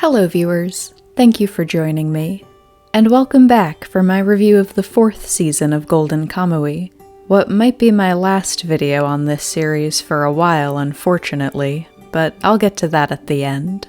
Hello viewers, thank you for joining me, and welcome back for my review of the 4th season of Golden Kamuy, what might be my last video on this series for a while unfortunately, but I'll get to that at the end.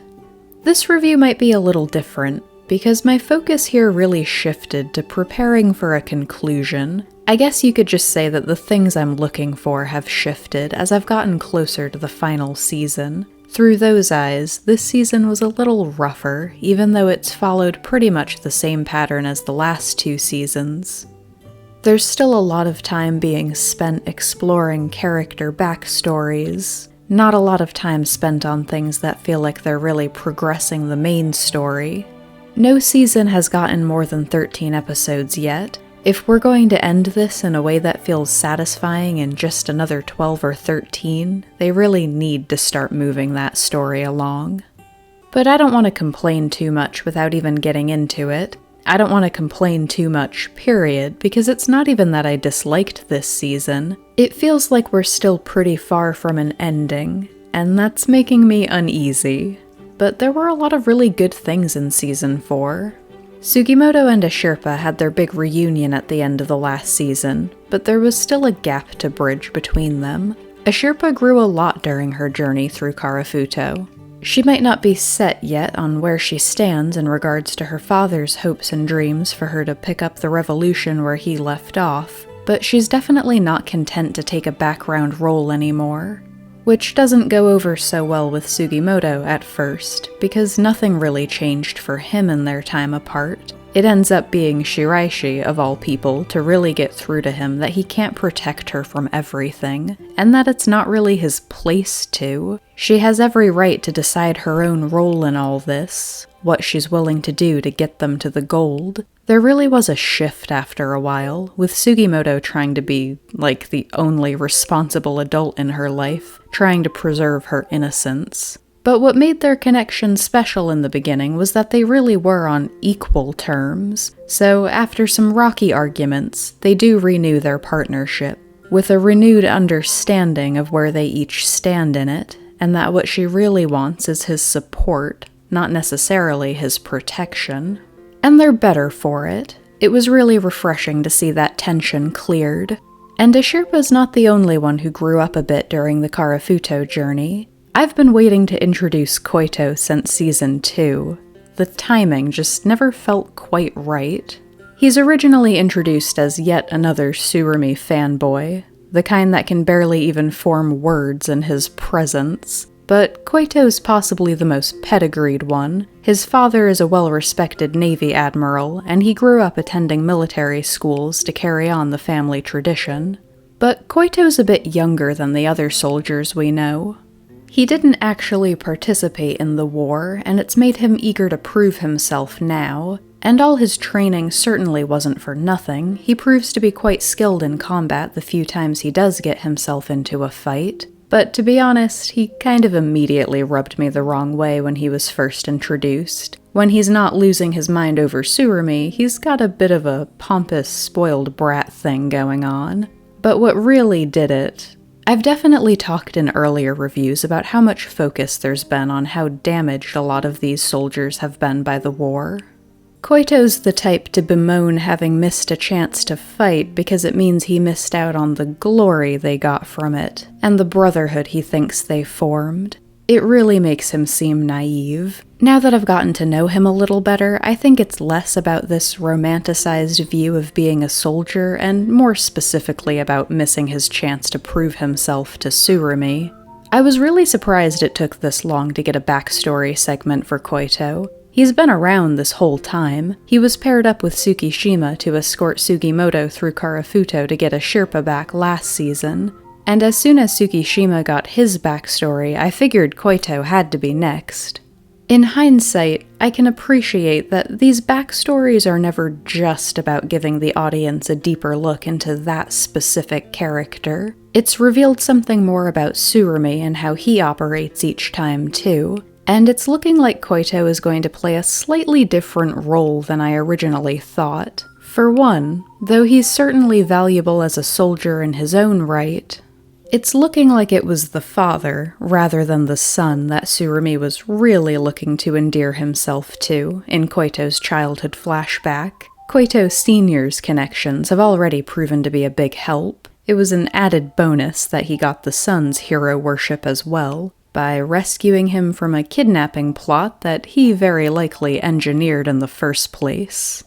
This review might be a little different, because my focus here really shifted to preparing for a conclusion. I guess you could just say that the things I'm looking for have shifted as I've gotten closer to the final season. Through those eyes, this season was a little rougher, even though it's followed pretty much the same pattern as the last 2 seasons. There's still a lot of time being spent exploring character backstories, not a lot of time spent on things that feel like they're really progressing the main story. No season has gotten more than 13 episodes yet. If we're going to end this in a way that feels satisfying in just another 12 or 13, they really need to start moving that story along. But I don't want to complain too much without even getting into it. I don't want to complain too much, period, because it's not even that I disliked this season. It feels like we're still pretty far from an ending, and that's making me uneasy. But there were a lot of really good things in Season 4. Sugimoto and Ashirpa had their big reunion at the end of the last season, but there was still a gap to bridge between them. Ashirpa grew a lot during her journey through Karafuto. She might not be set yet on where she stands in regards to her father's hopes and dreams for her to pick up the revolution where he left off, but she's definitely not content to take a background role anymore. Which doesn't go over so well with Sugimoto at first, because nothing really changed for him in their time apart. It ends up being Shiraishi, of all people, to really get through to him that he can't protect her from everything, and that it's not really his place to. She has every right to decide her own role in all this, what she's willing to do to get them to the gold. There really was a shift after a while, with Sugimoto trying to be, like, the only responsible adult in her life, trying to preserve her innocence. But what made their connection special in the beginning was that they really were on equal terms, so after some rocky arguments, they do renew their partnership, with a renewed understanding of where they each stand in it, and that what she really wants is his support, not necessarily his protection. And they're better for it. It was really refreshing to see that tension cleared. And Ashirpa's not the only one who grew up a bit during the Karafuto journey. I've been waiting to introduce Koito since Season 2. The timing just never felt quite right. He's originally introduced as yet another Tsurumi fanboy, the kind that can barely even form words in his presence. But Koito's possibly the most pedigreed one. His father is a well-respected Navy admiral, and he grew up attending military schools to carry on the family tradition. But Koito's a bit younger than the other soldiers we know. He didn't actually participate in the war, and it's made him eager to prove himself now. And all his training certainly wasn't for nothing. He proves to be quite skilled in combat the few times he does get himself into a fight. But to be honest, he kind of immediately rubbed me the wrong way when he was first introduced. When he's not losing his mind over Tsurumi, he's got a bit of a pompous, spoiled brat thing going on. But what really did it... I've definitely talked in earlier reviews about how much focus there's been on how damaged a lot of these soldiers have been by the war. Koito's the type to bemoan having missed a chance to fight because it means he missed out on the glory they got from it, and the brotherhood he thinks they formed. It really makes him seem naive. Now that I've gotten to know him a little better, I think it's less about this romanticized view of being a soldier, and more specifically about missing his chance to prove himself to Tsurumi. I was really surprised it took this long to get a backstory segment for Koito. He's been around this whole time. He was paired up with Tsukishima to escort Sugimoto through Karafuto to get Ashirpa back last season. And as soon as Tsukishima got his backstory, I figured Koito had to be next. In hindsight, I can appreciate that these backstories are never just about giving the audience a deeper look into that specific character. It's revealed something more about Tsurumi and how he operates each time, too. And it's looking like Koito is going to play a slightly different role than I originally thought. For one, though he's certainly valuable as a soldier in his own right, It's looking like it was the father, rather than the son, that Tsurumi was really looking to endear himself to in Koito's childhood flashback. Koito Sr.'s connections have already proven to be a big help. It was an added bonus that he got the son's hero worship as well, by rescuing him from a kidnapping plot that he very likely engineered in the first place.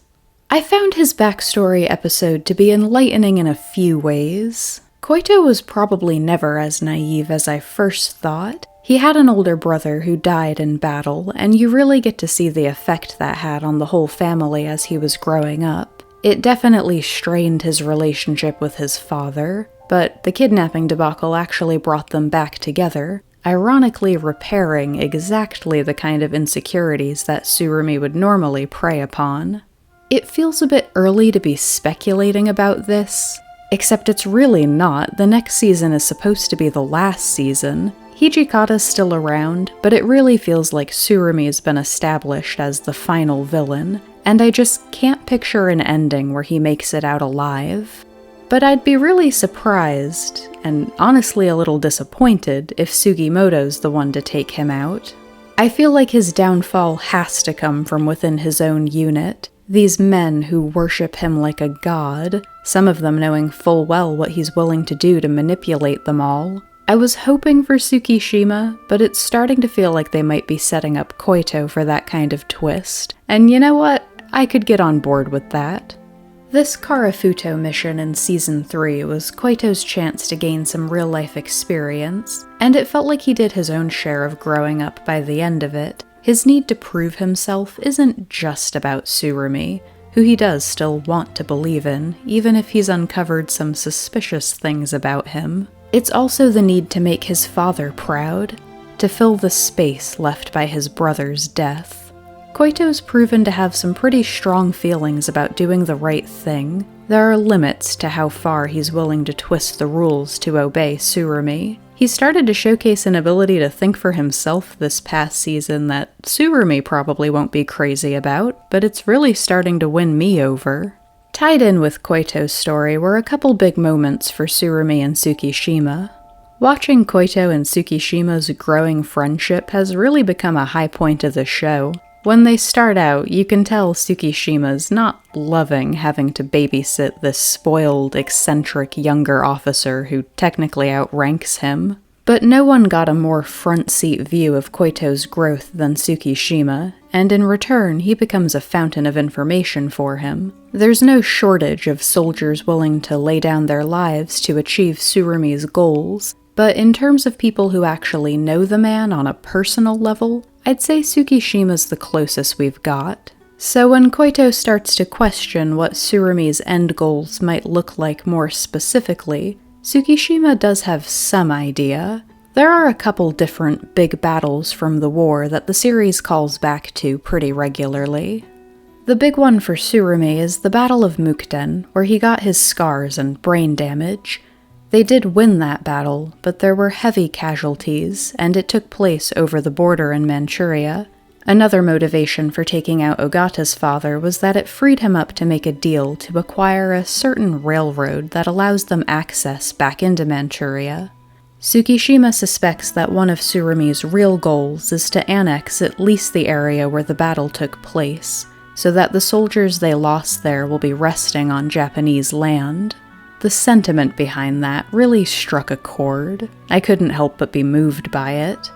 I found his backstory episode to be enlightening in a few ways. Koito was probably never as naive as I first thought. He had an older brother who died in battle, and you really get to see the effect that had on the whole family as he was growing up. It definitely strained his relationship with his father, but the kidnapping debacle actually brought them back together, ironically repairing exactly the kind of insecurities that Tsurumi would normally prey upon. It feels a bit early to be speculating about this, except it's really not. The next season is supposed to be the last season. Hijikata's still around, but it really feels like Tsurumi's been established as the final villain, and I just can't picture an ending where he makes it out alive. But I'd be really surprised, and honestly a little disappointed, if Sugimoto's the one to take him out. I feel like his downfall has to come from within his own unit. These men who worship him like a god, some of them knowing full well what he's willing to do to manipulate them all. I was hoping for Tsukishima, but it's starting to feel like they might be setting up Koito for that kind of twist. And you know what? I could get on board with that. This Karafuto mission in Season 3 was Koito's chance to gain some real-life experience, and it felt like he did his own share of growing up by the end of it. His need to prove himself isn't just about Tsurumi, who he does still want to believe in, even if he's uncovered some suspicious things about him. It's also the need to make his father proud, to fill the space left by his brother's death. Koito's proven to have some pretty strong feelings about doing the right thing. There are limits to how far he's willing to twist the rules to obey Tsurumi. He started to showcase an ability to think for himself this past season that Tsurumi probably won't be crazy about, but it's really starting to win me over. Tied in with Koito's story were a couple big moments for Tsurumi and Tsukishima. Watching Koito and Tsukishima's growing friendship has really become a high point of the show. When they start out, you can tell Tsukishima's not loving having to babysit this spoiled, eccentric younger officer who technically outranks him. But no one got a more front-seat view of Koito's growth than Tsukishima, and in return he becomes a fountain of information for him. There's no shortage of soldiers willing to lay down their lives to achieve Tsurumi's goals, but in terms of people who actually know the man on a personal level, I'd say Tsukishima's the closest we've got. So when Koito starts to question what Tsurumi's end goals might look like more specifically, Tsukishima does have some idea. There are a couple different big battles from the war that the series calls back to pretty regularly. The big one for Tsurumi is the Battle of Mukden, where he got his scars and brain damage. They did win that battle, but there were heavy casualties, and it took place over the border in Manchuria. Another motivation for taking out Ogata's father was that it freed him up to make a deal to acquire a certain railroad that allows them access back into Manchuria. Tsukishima suspects that one of Tsurumi's real goals is to annex at least the area where the battle took place, so that the soldiers they lost there will be resting on Japanese land. The sentiment behind that really struck a chord. I couldn't help but be moved by it.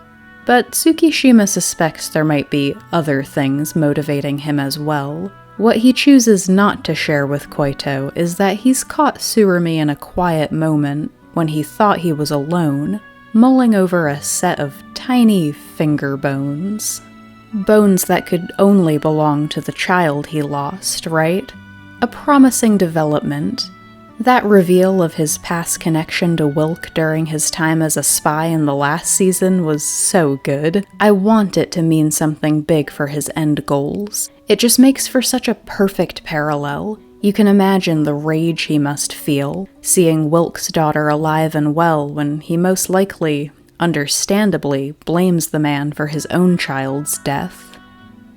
But Tsukishima suspects there might be other things motivating him as well. What he chooses not to share with Koito is that he's caught Tsurumi in a quiet moment when he thought he was alone, mulling over a set of tiny finger bones. Bones that could only belong to the child he lost, right? A promising development. That reveal of his past connection to Wilk during his time as a spy in the last season was so good. I want it to mean something big for his end goals. It just makes for such a perfect parallel. You can imagine the rage he must feel, seeing Wilk's daughter alive and well when he most likely, understandably, blames the man for his own child's death.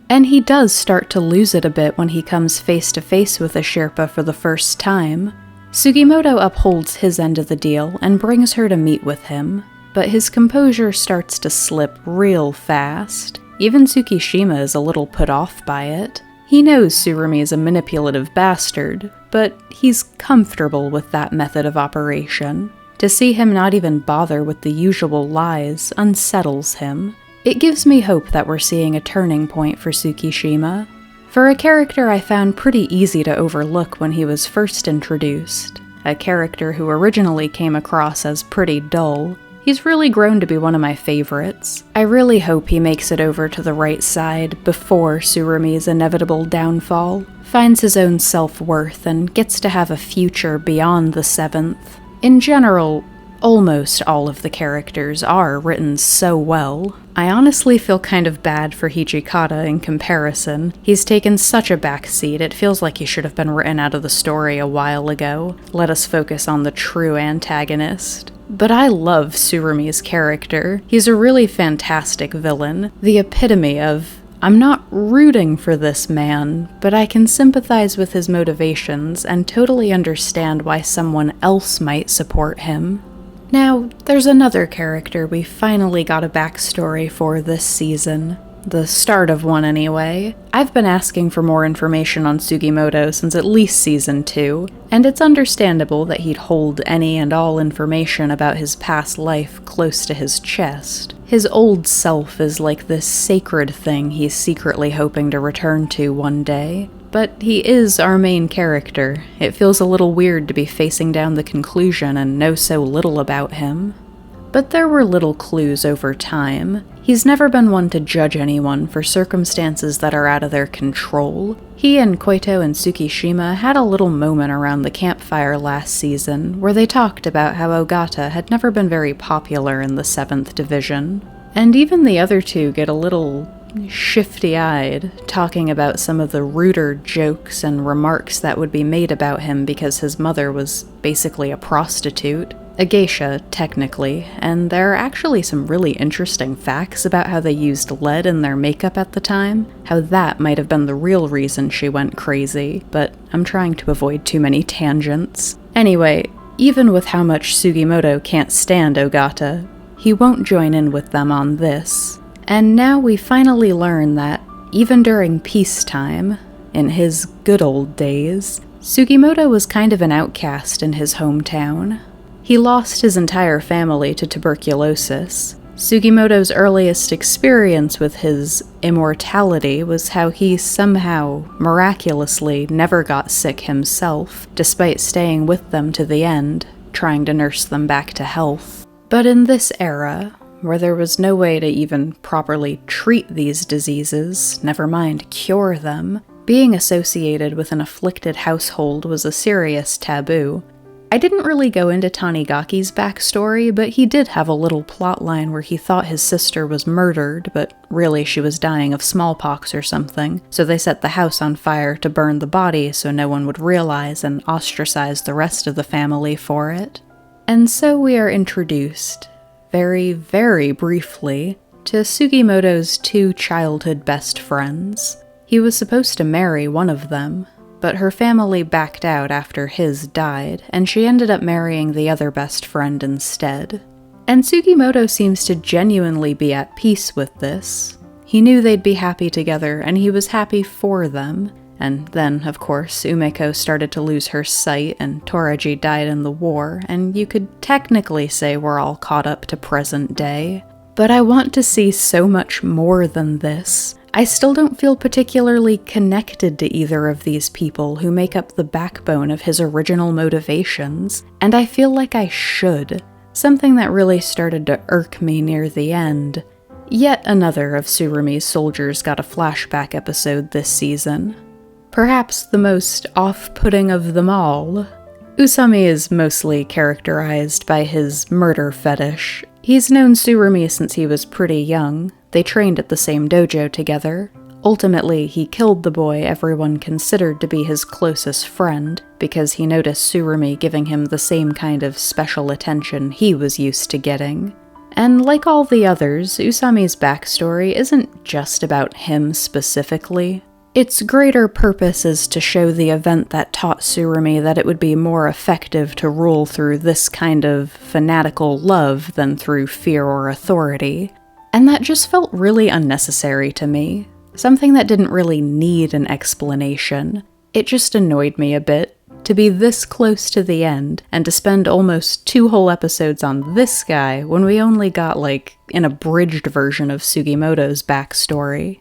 And he does start to lose it a bit when he comes face to face with a Sherpa for the first time. Sugimoto upholds his end of the deal and brings her to meet with him, but his composure starts to slip real fast. Even Tsukishima is a little put off by it. He knows Tsurumi is a manipulative bastard, but he's comfortable with that method of operation. To see him not even bother with the usual lies unsettles him. It gives me hope that we're seeing a turning point for Tsukishima. For a character I found pretty easy to overlook when he was first introduced, a character who originally came across as pretty dull, he's really grown to be one of my favorites. I really hope he makes it over to the right side before Tsurumi's inevitable downfall, finds his own self-worth, and gets to have a future beyond the 7th. In general, almost all of the characters are written so well. I honestly feel kind of bad for Hijikata in comparison. He's taken such a backseat, it feels like he should have been written out of the story a while ago. Let us focus on the true antagonist. But I love Tsurumi's character. He's a really fantastic villain, the epitome of, I'm not rooting for this man, but I can sympathize with his motivations and totally understand why someone else might support him. Now, there's another character we finally got a backstory for this season. The start of one, anyway. I've been asking for more information on Sugimoto since at least Season 2, and it's understandable that he'd hold any and all information about his past life close to his chest. His old self is like this sacred thing he's secretly hoping to return to one day. But he is our main character. It feels a little weird to be facing down the conclusion and know so little about him. But there were little clues over time. He's never been one to judge anyone for circumstances that are out of their control. He and Koito and Tsukishima had a little moment around the campfire last season where they talked about how Ogata had never been very popular in the 7th Division. And even the other two get a little shifty-eyed, talking about some of the ruder jokes and remarks that would be made about him because his mother was basically a prostitute. A geisha, technically, and there are actually some really interesting facts about how they used lead in their makeup at the time, how that might have been the real reason she went crazy, but I'm trying to avoid too many tangents. Anyway, even with how much Sugimoto can't stand Ogata, he won't join in with them on this. And now we finally learn that, even during peacetime, in his good old days, Sugimoto was kind of an outcast in his hometown. He lost his entire family to tuberculosis. Sugimoto's earliest experience with his immortality was how he somehow, miraculously, never got sick himself, despite staying with them to the end, trying to nurse them back to health. But in this era, where there was no way to even properly treat these diseases, never mind cure them, being associated with an afflicted household was a serious taboo. I didn't really go into Tanigaki's backstory, but he did have a little plotline where he thought his sister was murdered, but really she was dying of smallpox or something, so they set the house on fire to burn the body so no one would realize and ostracize the rest of the family for it. And so we are introduced, very, very briefly, to Sugimoto's 2 childhood best friends. He was supposed to marry one of them, but her family backed out after his died, and she ended up marrying the other best friend instead. And Sugimoto seems to genuinely be at peace with this. He knew they'd be happy together, and he was happy for them. And then, of course, Umeko started to lose her sight, and Toraji died in the war, and you could technically say we're all caught up to present day. But I want to see so much more than this. I still don't feel particularly connected to either of these people who make up the backbone of his original motivations, and I feel like I should. Something that really started to irk me near the end. Yet another of Tsurumi's soldiers got a flashback episode this season. Perhaps the most off-putting of them all. Usami is mostly characterized by his murder fetish. He's known Tsurumi since he was pretty young. They trained at the same dojo together. Ultimately, he killed the boy everyone considered to be his closest friend, because he noticed Tsurumi giving him the same kind of special attention he was used to getting. And like all the others, Usami's backstory isn't just about him specifically. Its greater purpose is to show the event that taught Tsurumi that it would be more effective to rule through this kind of fanatical love than through fear or authority. And that just felt really unnecessary to me. Something that didn't really need an explanation. It just annoyed me a bit. To be this close to the end, and to spend almost 2 whole episodes on this guy when we only got, an abridged version of Sugimoto's backstory.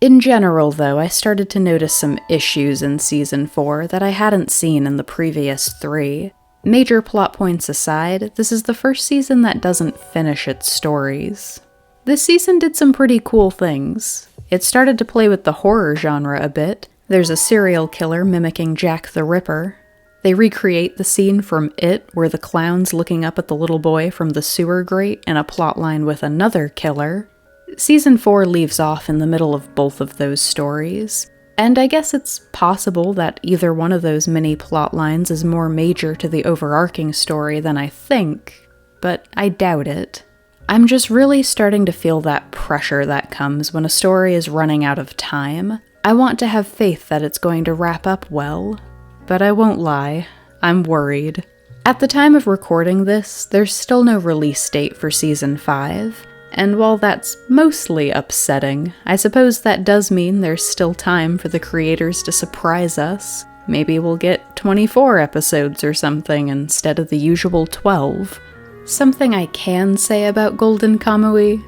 In general, though, I started to notice some issues in Season 4 that I hadn't seen in the previous 3. Major plot points aside, this is the first season that doesn't finish its stories. This season did some pretty cool things. It started to play with the horror genre a bit. There's a serial killer mimicking Jack the Ripper. They recreate the scene from It, where the clown's looking up at the little boy from the sewer grate in a plotline with another killer. Season 4 leaves off in the middle of both of those stories, and I guess it's possible that either one of those mini plot lines is more major to the overarching story than I think, but I doubt it. I'm just really starting to feel that pressure that comes when a story is running out of time. I want to have faith that it's going to wrap up well, but I won't lie, I'm worried. At the time of recording this, there's still no release date for Season 5, and while that's mostly upsetting, I suppose that does mean there's still time for the creators to surprise us. Maybe we'll get 24 episodes or something instead of the usual 12. Something I can say about Golden Kamuy,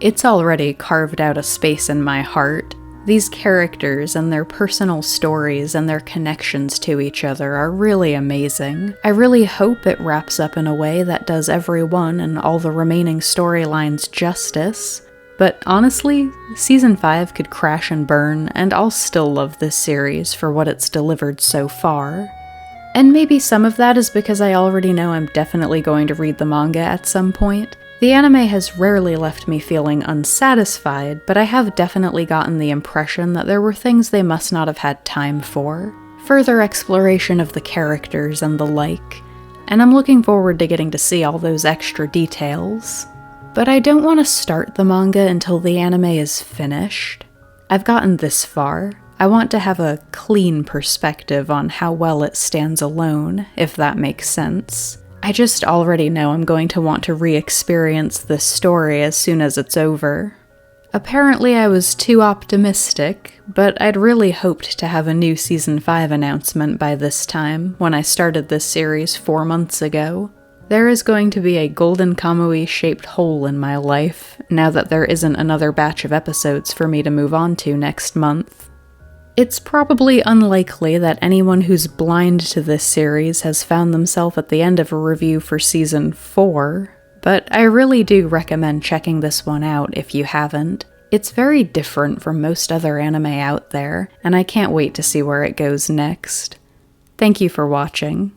it's already carved out a space in my heart. These characters and their personal stories and their connections to each other are really amazing. I really hope it wraps up in a way that does everyone and all the remaining storylines justice. But honestly, Season 5 could crash and burn, and I'll still love this series for what it's delivered so far. And maybe some of that is because I already know I'm definitely going to read the manga at some point. The anime has rarely left me feeling unsatisfied, but I have definitely gotten the impression that there were things they must not have had time for. Further exploration of the characters and the like, and I'm looking forward to getting to see all those extra details. But I don't want to start the manga until the anime is finished. I've gotten this far. I want to have a clean perspective on how well it stands alone, if that makes sense. I just already know I'm going to want to re-experience this story as soon as it's over. Apparently I was too optimistic, but I'd really hoped to have a new Season 5 announcement by this time, when I started this series 4 months ago. There is going to be a Golden Kamuy-shaped hole in my life, now that there isn't another batch of episodes for me to move on to next month. It's probably unlikely that anyone who's blind to this series has found themselves at the end of a review for Season 4, but I really do recommend checking this one out if you haven't. It's very different from most other anime out there, and I can't wait to see where it goes next. Thank you for watching.